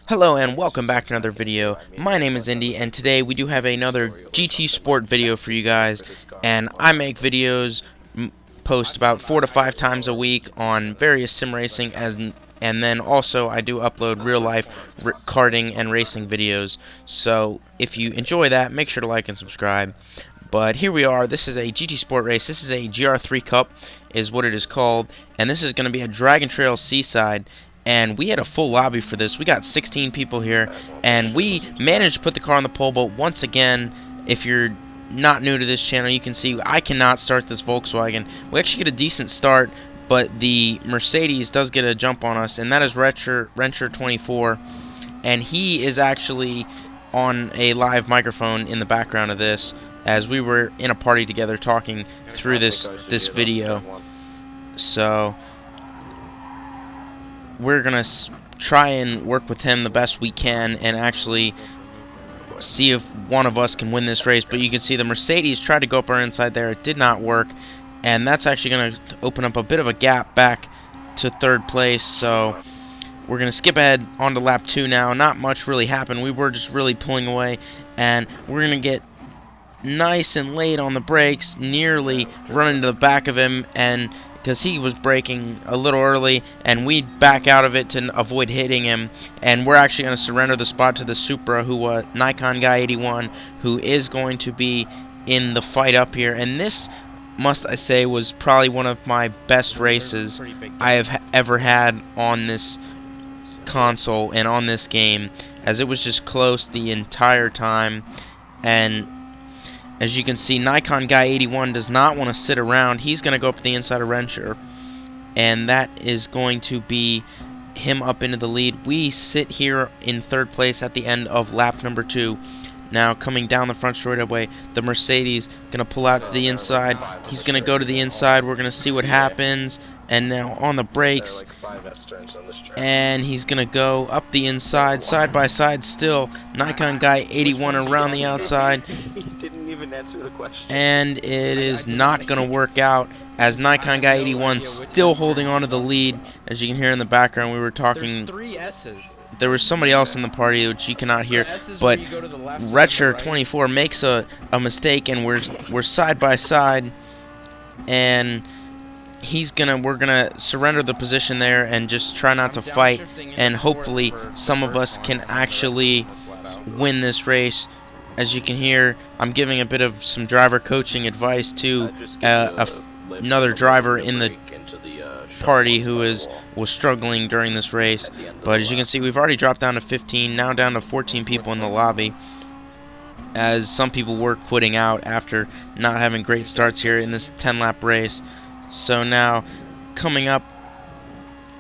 Hello and welcome back to another video. My name is Indy and today we do have another GT Sport video for you guys, and I make videos, post about 4 to 5 times a week on various sim racing, and then also I do upload real life karting and racing videos. So if you enjoy that, make sure to like and subscribe. But here we are. This is a GT Sport race. This is a GR3 Cup is what it is called, and this is going to be a Dragon Trail Seaside. And we had a full lobby for this. We got 16 people here, and we managed to put the car on the pole. But once again, if you're not new to this channel, you can see I cannot start this Volkswagen. We actually get a decent start, but the Mercedes does get a jump on us, and that is Wrencher24, and he is actually on a live microphone in the background of this, as we were in a party together talking through this video. So we're gonna try and work with him the best we can and actually see if one of us can win this race. But you can see the Mercedes tried to go up our inside there. It did not work, and that's actually going to open up a bit of a gap back to third place. So we're going to skip ahead onto lap 2 now. Not much really happened. We were just really pulling away, and we're going to get nice and late on the brakes, nearly run into the back of him, and because he was braking a little early, and we back out of it to avoid hitting him. And we're actually going to surrender the spot to the Supra, who Nikon Guy 81, who is going to be in the fight up here. And this, must I say, was probably one of my best races I have ever had on this console and on this game, as it was just close the entire time. And as you can see, Nikon Guy 81 does not want to sit around. He's going to go up to the inside of Wrencher, and that is going to be him up into the lead. We sit here in third place at the end of lap number 2. Now coming down the front straightaway, the Mercedes going to pull out to the inside. He's going to go to the inside. We're going to see what happens. And now on the brakes, and he's going to go up the inside, side by side still. Nikon Guy 81 around the outside. He didn't even answer the question. And it is not going to work out, as Nikon Guy 81 still holding on to the lead. As you can hear in the background, we were talking. There's 3 S's. There was somebody else in the party which you cannot hear, but Wretcher24 makes a mistake, and we're side by side, and we're gonna surrender the position there and just try not to fight, and hopefully some of us can actually win this race. As you can hear, I'm giving a bit of some driver coaching advice to another driver in the party who was struggling during this race. But as you can see, we've already dropped down to 15, now down to 14 people in the lobby, as some people were quitting out after not having great starts here in this 10-lap race. So now, coming up,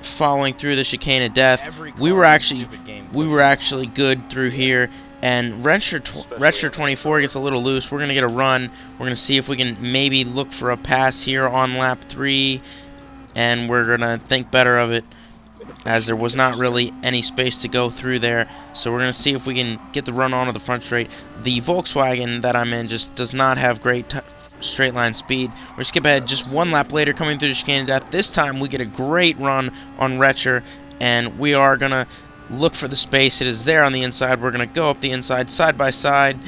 following through the chicane of death, we were actually good through here, and Wrencher24 gets a little loose. We're going to get a run. We're going to see if we can maybe look for a pass here on lap 3, and we're going to think better of it, as there was not really any space to go through there. So we're going to see if we can get the run onto the front straight. The Volkswagen that I'm in just does not have great straight line speed. We're skip ahead just 1 lap later, coming through the chicane of death. This time we get a great run on Wretcher, and we are going to look for the space. It is there on the inside. We're going to go up the inside, side by side.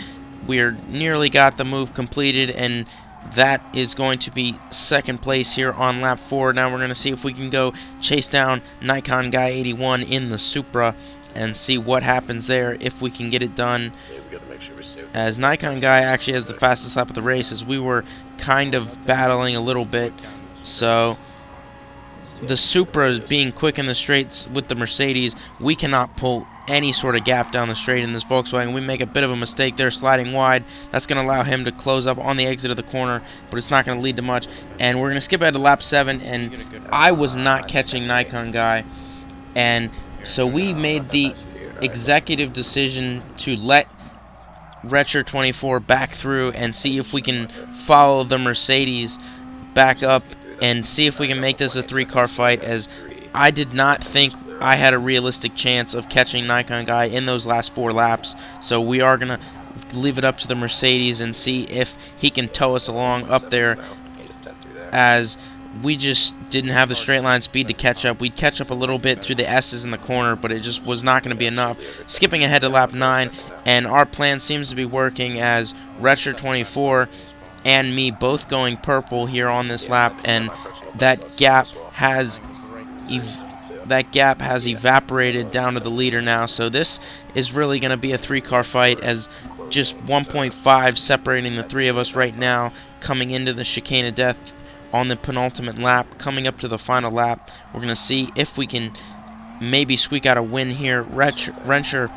We're nearly got the move completed, and that is going to be second place here on lap 4. Now we're going to see if we can go chase down Nikon Guy 81 in the Supra and see what happens there, if we can get it done. As Nikon Guy actually has the fastest lap of the race, as we were kind of battling a little bit. So the Supra is being quick in the straights with the Mercedes. We cannot pull any sort of gap down the straight in this Volkswagen. We make a bit of a mistake there, sliding wide. That's going to allow him to close up on the exit of the corner, but it's not going to lead to much. And we're going to skip ahead to lap 7, and I was not catching Nikon Guy, and so we made the executive decision to let Wretcher24 back through and see if we can follow the Mercedes back up and see if we can make this a 3-car fight, as I did not think I had a realistic chance of catching Nikon Guy in those last 4 laps. So we are going to leave it up to the Mercedes and see if he can tow us along up there, as we just didn't have the straight line speed to catch up. We'd catch up a little bit through the S's in the corner, but it just was not going to be enough. Skipping ahead to lap 9, and our plan seems to be working as Retcher24 and me both going purple here on this lap, and that gap has evaporated down to the leader now. So this is really going to be a 3-car fight, as just 1.5 separating the 3 of us right now coming into the chicane of death on the penultimate lap. Coming up to the final lap, we're going to see if we can maybe squeak out a win here. Wrencher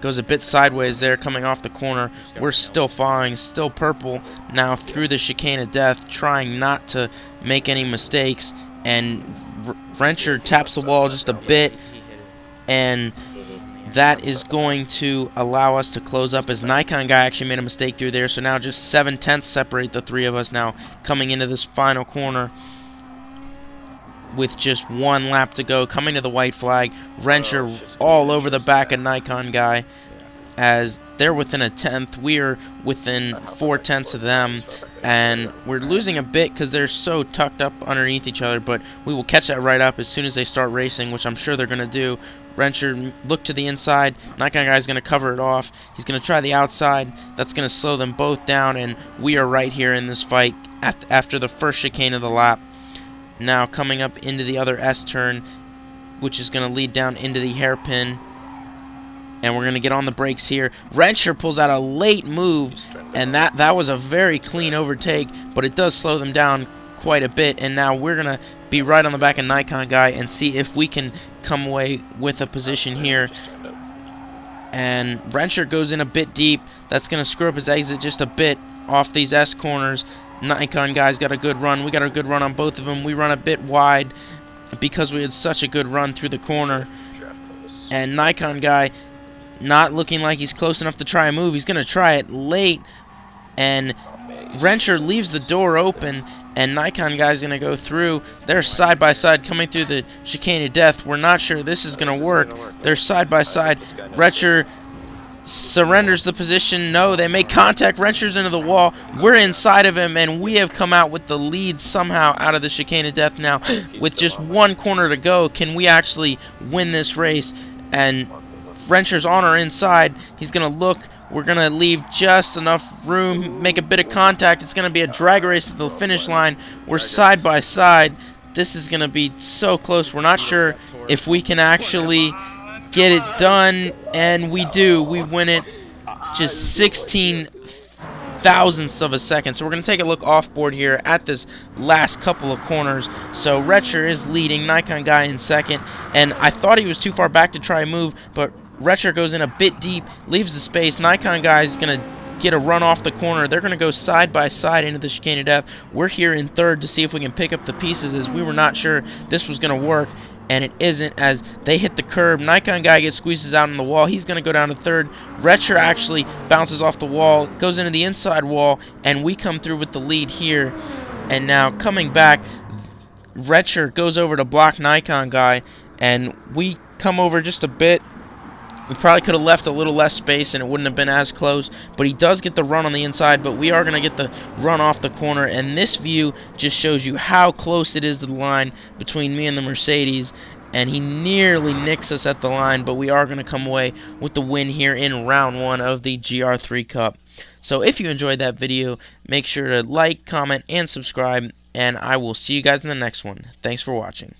goes a bit sideways there coming off the corner. We're still following, still purple now through the chicane of death, trying not to make any mistakes, and Wrencher taps the wall just a bit, and that is going to allow us to close up, as Nikon guy actually made a mistake through there. So now just 7/10 separate the 3 of us now coming into this final corner with just 1 lap to go. Coming to the white flag, Wrencher all over the back of Nikon guy, as they're within a 10th. We are within 4/10 of them, and we're losing a bit because they're so tucked up underneath each other, but we will catch that right up as soon as they start racing, which I'm sure they're going to do. Wrencher look to the inside. Nikon guy's going to cover it off. He's going to try the outside. That's going to slow them both down, and we are right here in this fight after the first chicane of the lap. Now coming up into the other S turn, which is going to lead down into the hairpin, and we're going to get on the brakes here. Wrencher pulls out a late move, and that was a very clean overtake, but it does slow them down quite a bit, and now we're going to be right on the back of Nikon guy and see if we can come away with a position here. And Wrencher goes in a bit deep. That's going to screw up his exit just a bit off these S corners. Nikon guy's got a good run. We got a good run on both of them. We run a bit wide because we had such a good run through the corner. And Nikon guy not looking like he's close enough to try a move. He's going to try it late, and Wrencher leaves the door open, and Nikon guy's going to go through. They're side by side coming through the chicane of death. We're not sure this is going to work. They're side by side. Wrencher surrenders the position. No, they make contact. Wrencher's into the wall. We're inside of him, and we have come out with the lead somehow out of the chicane of death now. With just 1 corner to go, can we actually win this race? And Wrencher's on our inside. He's going to look. We're going to leave just enough room, make a bit of contact. It's going to be a drag race at the finish line. We're side by side. This is going to be so close. We're not sure if we can actually get it done, and we do. We win it just 16 thousandths of a second. So we're going to take a look off board here at this last couple of corners. So Wrencher is leading, Nikon guy in second, and I thought he was too far back to try a move, but Wrencher goes in a bit deep, leaves the space. Nikon guy is going to get a run off the corner. They're going to go side by side into the chicane of death. We're here in third to see if we can pick up the pieces, as we were not sure this was going to work, and it isn't, as they hit the curb. Nikon guy squeezes out on the wall. He's going to go down to third. Wrencher actually bounces off the wall, goes into the inside wall, and we come through with the lead here. And now coming back, Wrencher goes over to block Nikon guy, and we come over just a bit. We probably could have left a little less space and it wouldn't have been as close, but he does get the run on the inside, but we are going to get the run off the corner, and this view just shows you how close it is to the line between me and the Mercedes, and he nearly nicks us at the line, but we are going to come away with the win here in round 1 of the GR3 Cup. So if you enjoyed that video, make sure to like, comment, and subscribe, and I will see you guys in the next one. Thanks for watching.